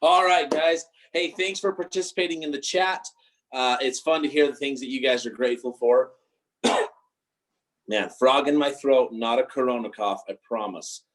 All right, guys. Hey, thanks for participating in the chat. It's fun to hear the things that you guys are grateful for. Man, frog in my throat, not a corona cough, I promise.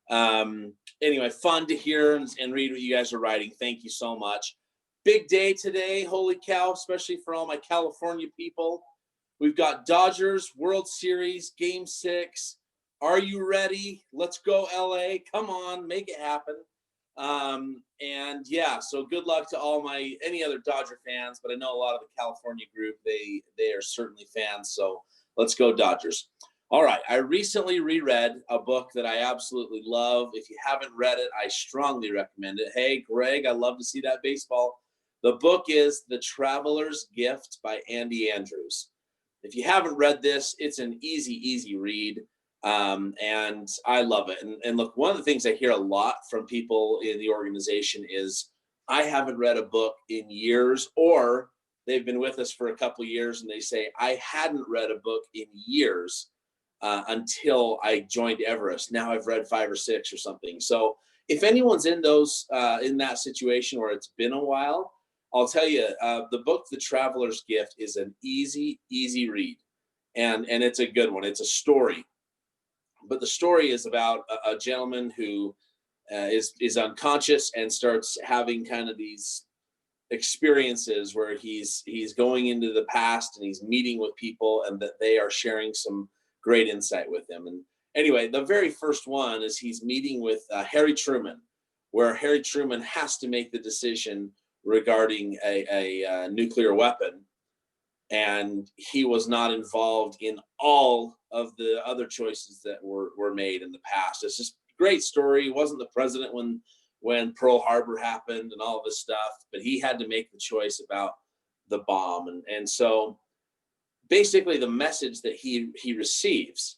Anyway, fun to hear and read what you guys are writing. Thank you so much. Big day today, holy cow, especially for all my California people. We've got Dodgers World Series Game 6. Are you ready? Let's go, LA. Come on, make it happen. And yeah, so good luck to all any other Dodger fans, but I know a lot of the California group, they are certainly fans. So let's go Dodgers. All right. I recently reread a book that I absolutely love. If you haven't read it, I strongly recommend it. Hey, Greg, I love to see that baseball. The book is The Traveler's Gift by Andy Andrews. If you haven't read this, it's an easy read. And I love it. And look, one of the things I hear a lot from people in the organization is I haven't read a book in years, or they've been with us for a couple of years and they say, I hadn't read a book in years until I joined Everest. Now I've read 5 or 6 or something. So if anyone's in that situation where it's been a while, I'll tell you, the book, The Traveler's Gift, is an easy read. And it's a good one. It's a story. But the story is about a gentleman who is unconscious and starts having kind of these experiences where he's going into the past and he's meeting with people and that they are sharing some great insight with him. And anyway, the very first one is he's meeting with Harry Truman, where Harry Truman has to make the decision regarding a nuclear weapon. And he was not involved in all of the other choices that were made in the past. It's just a great story. He wasn't the president when Pearl Harbor happened and all of this stuff, but he had to make the choice about the bomb. And so basically the message that he receives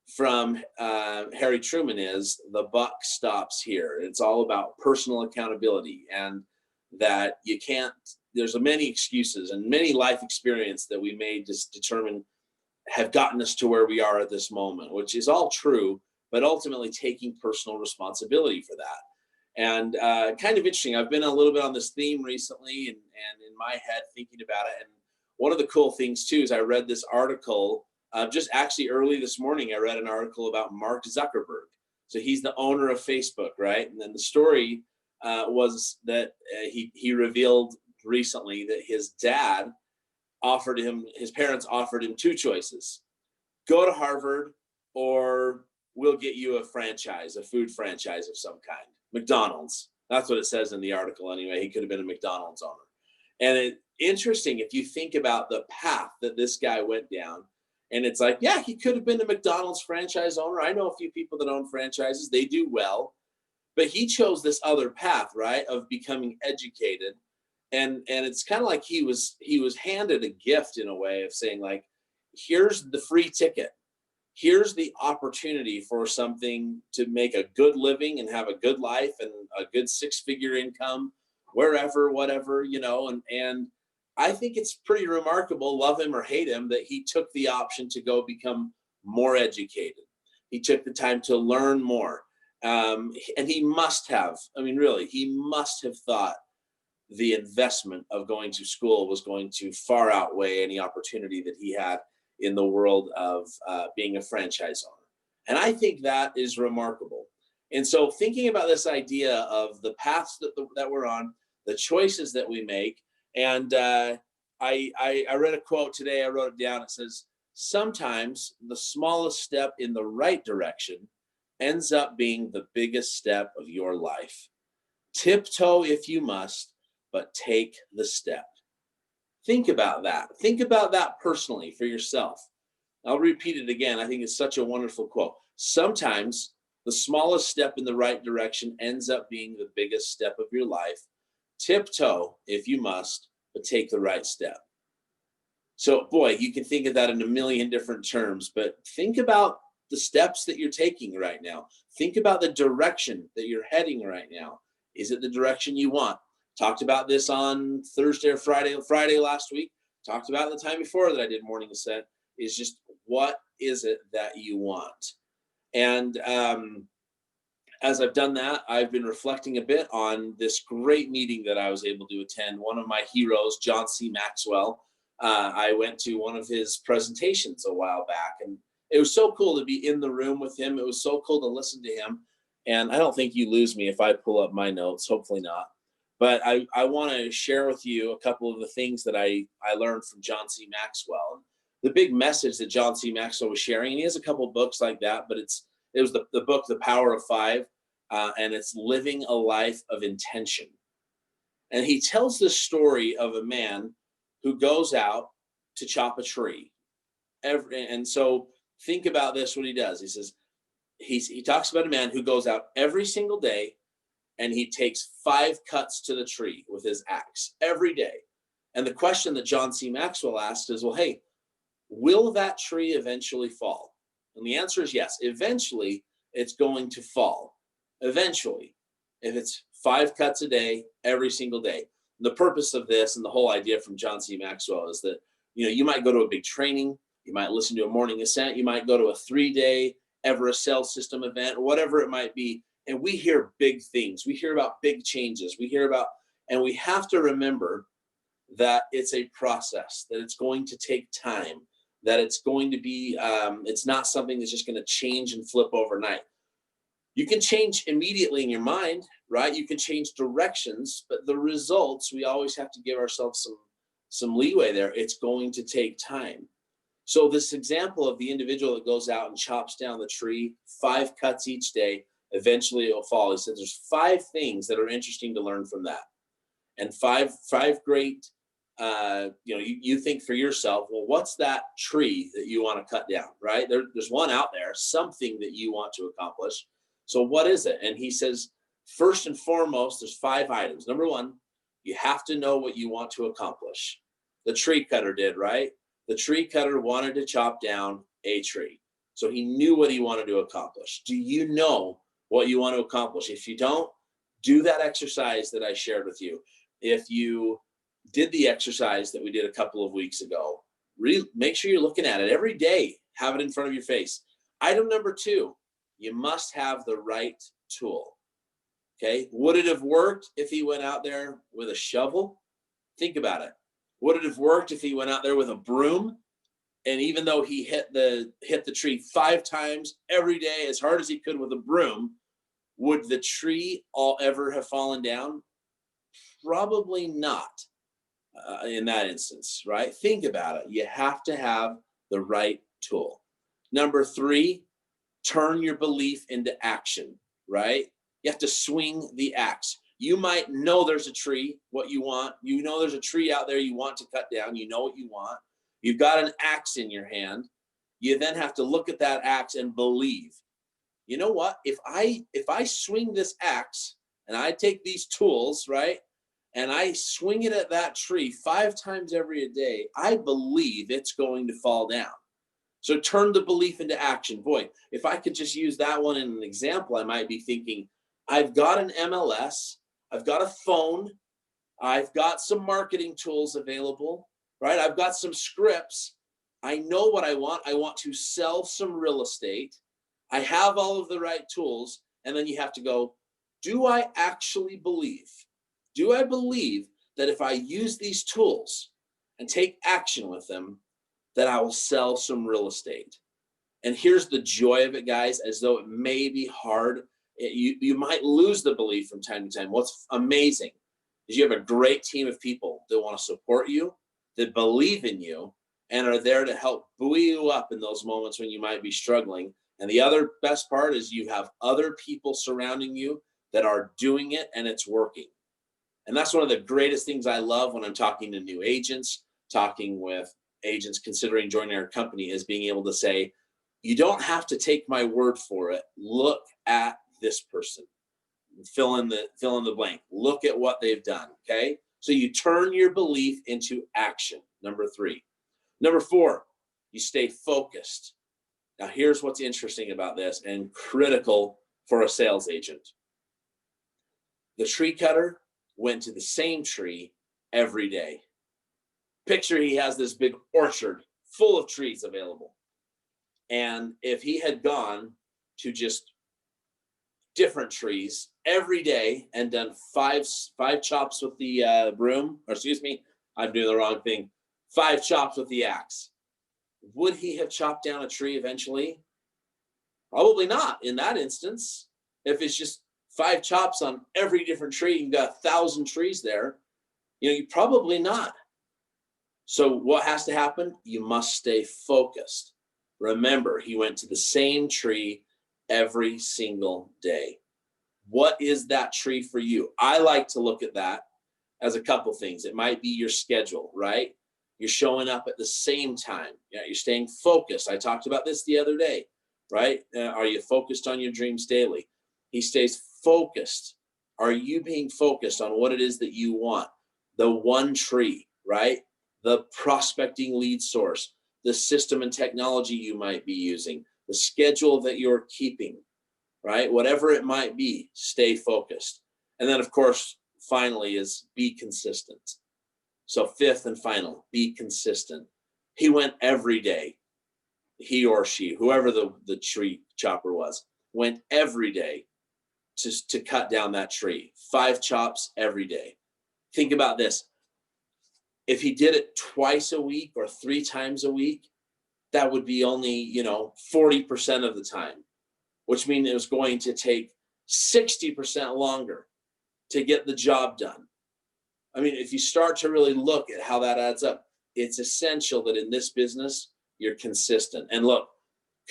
from Harry Truman is the buck stops here. It's all about personal accountability, and that you can't, there's many excuses and many life experience that we may just determine have gotten us to where we are at this moment, which is all true, but ultimately taking personal responsibility for that. And kind of interesting, I've been a little bit on this theme recently and in my head thinking about it. And one of the cool things too is I read this article just actually early this morning. I read an article about Mark Zuckerberg. So he's the owner of Facebook, right? And then the story was that he revealed recently that his parents offered him 2 choices: go to Harvard, or we'll get you a franchise, a food franchise of some kind, McDonald's. That's what it says in the article anyway. He could have been a McDonald's owner. And interesting, if you think about the path that this guy went down, and it's like, yeah, he could have been a McDonald's franchise owner. I know a few people that own franchises, they do well. But he chose this other path, right, of becoming educated. And it's kind of like he was handed a gift in a way of saying, like, here's the free ticket. Here's the opportunity for something to make a good living and have a good life and a good 6-figure income, wherever, whatever, and I think it's pretty remarkable, love him or hate him, that he took the option to go become more educated. He took the time to learn more. And he must have, he must have thought the investment of going to school was going to far outweigh any opportunity that he had in the world of being a franchise owner. And I think that is remarkable. And so thinking about this idea of the paths that we're on, the choices that we make, and I read a quote today, I wrote it down, it says, sometimes the smallest step in the right direction ends up being the biggest step of your life. Tiptoe if you must, but take the step. Think about that. Think about that personally for yourself. I'll repeat it again. I think it's such a wonderful quote. Sometimes the smallest step in the right direction ends up being the biggest step of your life. Tiptoe if you must, but take the right step. So, boy, you can think of that in a million different terms, but think about the steps that you're taking right now. Think about the direction that you're heading right now. Is it the direction you want? Talked about this on Thursday or Friday last week. Talked about it the time before that I did Morning Ascent, is just what is it that you want? And as I've done that, I've been reflecting a bit on this great meeting that I was able to attend. One of my heroes, John C. Maxwell, I went to one of his presentations a while back, and it was so cool to be in the room with him. It was so cool to listen to him. And I don't think you lose me if I pull up my notes, hopefully not. But I want to share with you a couple of the things that I learned from John C. Maxwell. The big message that John C. Maxwell was sharing, and he has a couple of books like that, but it was the book, The Power of Five, and it's living a life of intention. And he tells the story of a man who goes out to chop a tree. And so think about this, what he does. He says, he talks about a man who goes out every single day and he takes 5 cuts to the tree with his axe every day. And the question that John C. Maxwell asked is, well, hey, will that tree eventually fall? And the answer is yes. Eventually, it's going to fall. Eventually, if it's 5 cuts a day, every single day. The purpose of this and the whole idea from John C. Maxwell is that, you might go to a big training, you might listen to a morning Ascent, you might go to a 3-day Everest Cell System event, or whatever it might be. And we hear big things. We hear about big changes. And we have to remember that it's a process, that it's going to take time, that it's going to be, it's not something that's just going to change and flip overnight. You can change immediately in your mind, right? You can change directions, but the results, we always have to give ourselves some leeway there. It's going to take time. So this example of the individual that goes out and chops down the tree, 5 cuts each day, eventually it'll fall. He said there's 5 things that are interesting to learn from that. And five great, you think for yourself, well, what's that tree that you want to cut down, right? There's one out there, something that you want to accomplish. So what is it? And he says, first and foremost, there's 5 items. Number 1, you have to know what you want to accomplish. The tree cutter did, right? The tree cutter wanted to chop down a tree. So he knew what he wanted to accomplish. Do you know what you want to accomplish? If you don't, do that exercise that I shared with you. If you did the exercise that we did a couple of weeks ago, make sure you're looking at it every day. Have it in front of your face. Item number 2, you must have the right tool. Okay. Would it have worked if he went out there with a shovel? Think about it. Would it have worked if he went out there with a broom? And even though he hit the tree 5 times every day as hard as he could with a broom, would the tree all ever have fallen down? Probably not in that instance, right? Think about it. You have to have the right tool. Number 3, turn your belief into action, right? You have to swing the axe. You might know there's a tree, what you want. You know there's a tree out there you want to cut down. You know what you want. You've got an axe in your hand. You then have to look at that axe and believe, you know what? If I swing this axe and I take these tools, right, and I swing it at that tree 5 times every day, I believe it's going to fall down. So turn the belief into action. Boy, if I could just use that one in an example, I might be thinking, I've got an MLS, I've got a phone, I've got some marketing tools available, right? I've got some scripts. I know what I want. I want to sell some real estate. I have all of the right tools. And then you have to go, do I actually believe? Do I believe that if I use these tools and take action with them, that I will sell some real estate? And here's the joy of it, guys, as though it may be hard. You might lose the belief from time to time. What's amazing is you have a great team of people that want to support you, that believe in you, and are there to help buoy you up in those moments when you might be struggling. And the other best part is you have other people surrounding you that are doing it and it's working. And that's one of the greatest things I love when I'm talking to new agents, talking with agents considering joining our company, is being able to say, you don't have to take my word for it. Look at this person. Fill in the blank. Look at what they've done. Okay. So you turn your belief into action. Number 3. Number 4, you stay focused. Now here's what's interesting about this and critical for a sales agent. The tree cutter went to the same tree every day. Picture he has this big orchard full of trees available. And if he had gone to just different trees every day and done five chops with the broom, or excuse me, I'm doing the wrong thing. 5 chops with the axe. Would he have chopped down a tree eventually? Probably not in that instance. If it's just 5 chops on every different tree, you've got 1,000 trees there, you probably not. So what has to happen? You must stay focused. Remember, he went to the same tree every single day. What is that tree for you? I like to look at that as a couple things. It might be your schedule, right? You're showing up at the same time. Yeah, you're staying focused. I talked about this the other day, right? Are you focused on your dreams daily? He stays focused. Are you being focused on what it is that you want? The one tree, right? The prospecting lead source, the system and technology you might be using, the schedule that you're keeping, right? Whatever it might be, stay focused. And then, of course, finally is be consistent. So 5th and final, be consistent. He went every day. He or she, whoever the tree chopper was, went every day to cut down that tree. 5 chops every day. Think about this. If he did it twice a week or 3 times a week, that would be only, 40% of the time, which means it was going to take 60% longer to get the job done. I mean, if you start to really look at how that adds up, it's essential that in this business, you're consistent. And look,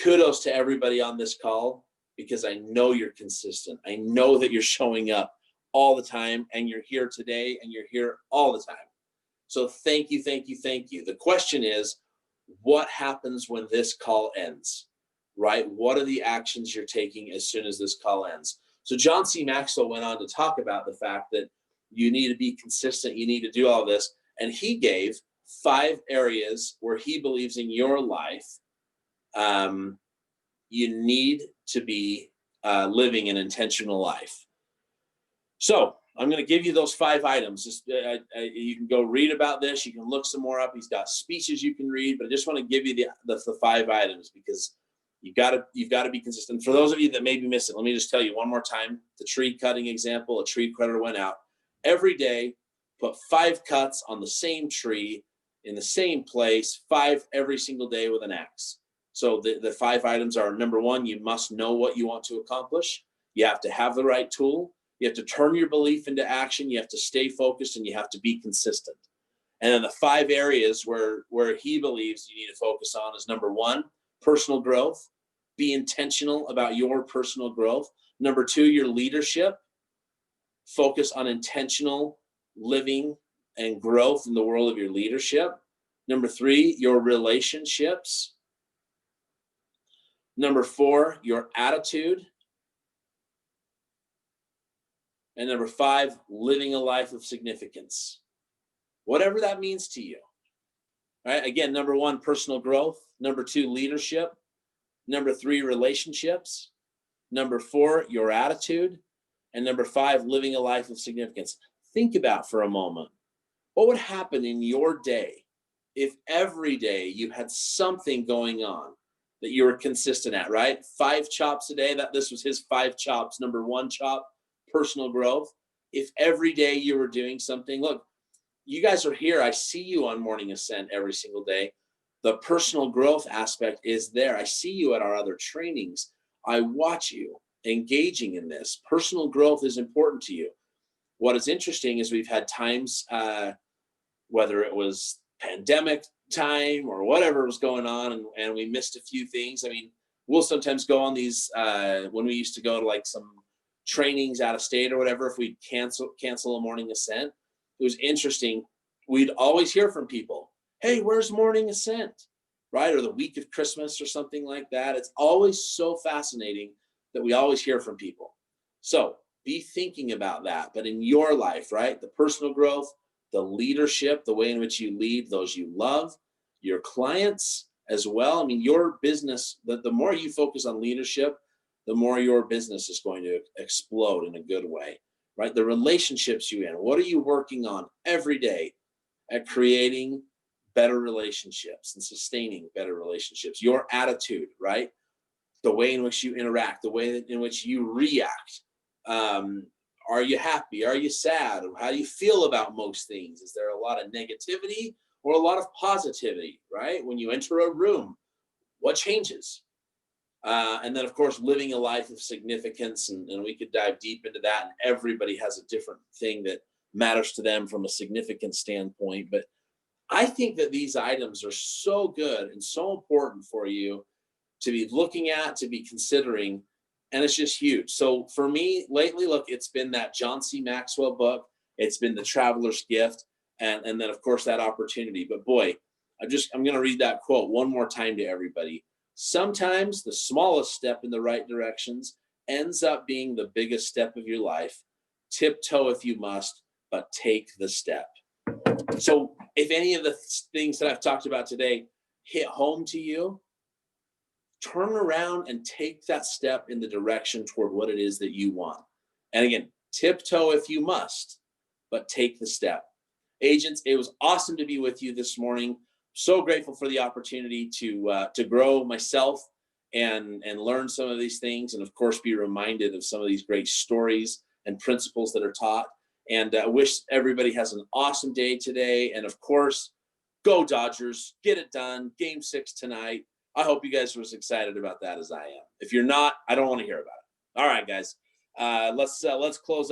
kudos to everybody on this call, because I know you're consistent. I know that you're showing up all the time, and you're here today, and you're here all the time. So thank you, thank you, thank you. The question is, what happens when this call ends, right? What are the actions you're taking as soon as this call ends? So John C. Maxwell went on to talk about the fact that you need to be consistent. You need to do all this. And he gave 5 areas where he believes in your life you need to be living an intentional life. So I'm going to give you those 5 items. Just, you can go read about this. You can look some more up. He's got speeches you can read, but I just want to give you the 5 items, because you've got to be consistent. For those of you that maybe missed it, let me just tell you one more time. The tree cutting example, a tree cutter went out every day, put 5 cuts on the same tree in the same place, 5 every single day with an axe. So the 5 items are: number 1, you must know what you want to accomplish. You have to have the right tool. You have to turn your belief into action. You have to stay focused, and you have to be consistent. And then the 5 areas where he believes you need to focus on is: number 1, personal growth. Be intentional about your personal growth. Number 2, your leadership. Focus on intentional living and growth in the world of your leadership. Number 3, your relationships. Number 4, your attitude. And number 5, living a life of significance. Whatever that means to you. All right. Again, number 1, personal growth. Number 2, leadership. Number 3, relationships. Number 4, your attitude. And number 5, living a life of significance. Think about for a moment, what would happen in your day if every day you had something going on that you were consistent at, right? 5 chops a day. This was his 5 chops. Number 1 chop, personal growth. If every day you were doing something, look, you guys are here. I see you on Morning Ascent every single day. The personal growth aspect is there. I see you at our other trainings. I watch you engaging in this. Personal growth is important to you. What is interesting is we've had times, whether it was pandemic time or whatever was going on, and we missed a few things. I mean, we'll sometimes go on these, when we used to go to like some trainings out of state or whatever, if we'd cancel a Morning Ascent, it was interesting. We'd always hear from people, hey, where's Morning Ascent, right? Or the week of Christmas or something like that. It's always so fascinating that we always hear from people. So be thinking about that. But in your life, right, the personal growth, the leadership, the way in which you lead those you love, your clients as well. I mean, your business, the more you focus on leadership, the more your business is going to explode in a good way, right? The relationships you in, what are you working on every day at creating better relationships and sustaining better relationships? Your attitude, right? the way in which you interact, the way in which you react. Are you happy? Are you sad? How do you feel about most things? Is there a lot of negativity or a lot of positivity, right? When you enter a room, what changes? And then, of course, living a life of significance. And we could dive deep into that. And everybody has a different thing that matters to them from a significant standpoint. But I think that these items are so good and so important for you to be looking at, to be considering, and it's just huge. So for me lately, look, it's been that John C. Maxwell book, it's been the Traveler's Gift, and then of course that opportunity. But boy, I'm going to read that quote one more time to everybody. Sometimes the smallest step in the right directions ends up being the biggest step of your life. Tiptoe if you must, but take the step. So if any of the things that I've talked about today hit home to you, turn around and take that step in the direction toward what it is that you want. And again, tiptoe if you must, but take the step. Agents, it was awesome to be with you this morning. So grateful for the opportunity to grow myself and learn some of these things, and of course be reminded of some of these great stories and principles that are taught. And I wish everybody has an awesome day today. And of course, go Dodgers, get it done. Game 6 tonight. I hope you guys are as excited about that as I am. If you're not, I don't want to hear about it. All right, guys, let's close up.